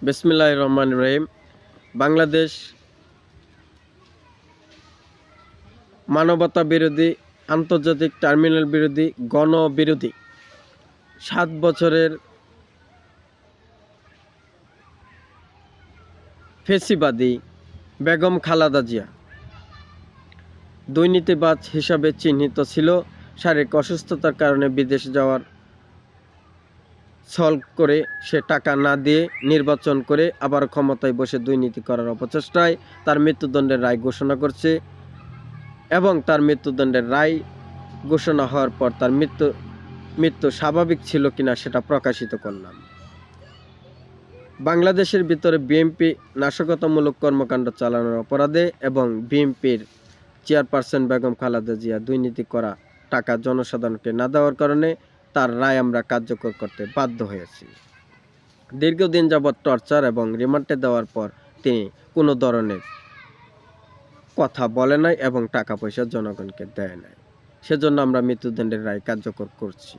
বিসমিল্লাহির রহমানির রহিম। বাংলাদেশ মানবতা বিরোধী, আন্তর্জাতিক টার্মিনাল বিরোধী, গণবিরোধী 7 বছরের ফেসিবাদী বেগম খালেদা জিয়া দুর্নীতিবাজ হিসাবে চিহ্নিত ছিল। শারীরিক অসুস্থতার কারণে বিদেশ যাওয়ার ছল করে সে টাকা না দিয়ে নির্বাচন করে আবার ক্ষমতায় বসে দুর্নীতি করার অপচেষ্টায় তার মৃত্যুদণ্ডের রায় ঘোষণা করছে এবং তার মৃত্যুদণ্ডের রায় ঘোষণা হওয়ার পর তার মৃত্যু স্বাভাবিক ছিল কিনা সেটা প্রকাশিত করলাম। বাংলাদেশের ভিতরে বিএনপি নাশকতামূলক কর্মকাণ্ড চালানোর অপরাধে এবং বিএনপির চেয়ারপারসন বেগম খালেদা জিয়া দুর্নীতি করা টাকা জনসাধারণকে না দেওয়ার কারণে তার রায় আমরা কার্যকর করতে বাধ্য হয়েছি। দীর্ঘদিন যাবৎ টর্চার এবং রিমান্ডে দেওয়ার পর তিনি কোনো ধরনের কথা বলে নাই এবং টাকা পয়সা জনগণকে দেয় নাই। সেজন্য আমরা মৃত্যুদণ্ডের রায় কার্যকর করছি।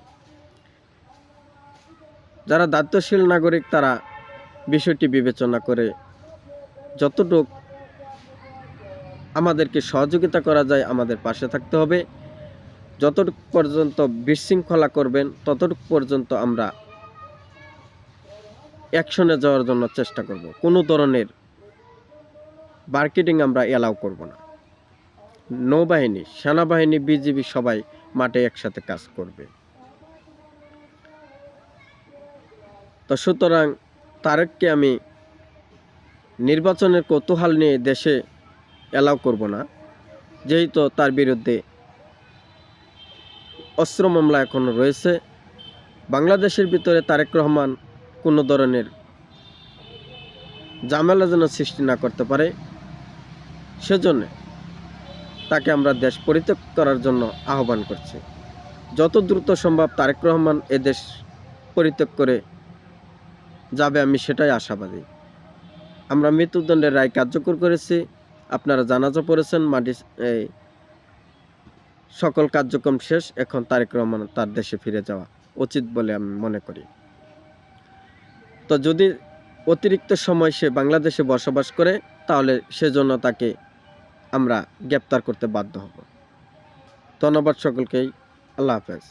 যারা দায়িত্বশীল নাগরিক তারা বিষয়টি বিবেচনা করে যতটুকু আমাদেরকে সহযোগিতা করা যায় আমাদের পাশে থাকতে হবে। যতটুকু পর্যন্ত বিশৃঙ্খলা করবেন ততটুকু পর্যন্ত আমরা অ্যাকশনে যাওয়ার জন্য চেষ্টা করব। কোনো ধরনের মার্কেটিং আমরা অ্যালাউ করব না। নৌবাহিনী, সেনাবাহিনী, বিজিবি সবাই মাঠে একসাথে কাজ করবে। তো সুতরাং তারেককে আমি নির্বাচনের কৌতূহল নিয়ে দেশে অ্যালাউ করব না, যেহেতু তার বিরুদ্ধে অস্ত্র মামলা এখনও রয়েছে। বাংলাদেশের ভিতরে তারেক রহমান কোনো ধরনের ঝামেলা যেন সৃষ্টি না করতে পারে, সেজন্য তাকে আমরা দেশ পরিত্যাগ করার জন্য আহ্বান করছি। যত দ্রুত সম্ভব তারেক রহমান এদেশ পরিত্যাগ করে যাবে আমি সেটাই আশাবাদী। আমরা মৃত্যুদণ্ডের রায় কার্যকর করেছি, আপনারা জানাজা পড়েছেন, সকল কার্যক্রম শেষ। এখন তারেক রহমান তার দেশে ফিরে যাওয়া উচিত বলে আমি মনে করি। তো যদি অতিরিক্ত সময় সে বাংলাদেশে বসবাস করে তাহলে সেজন্য তাকে আমরা গ্রেপ্তার করতে বাধ্য হব। ধন্যবাদ সকলকেই। আল্লাহ হাফেজ।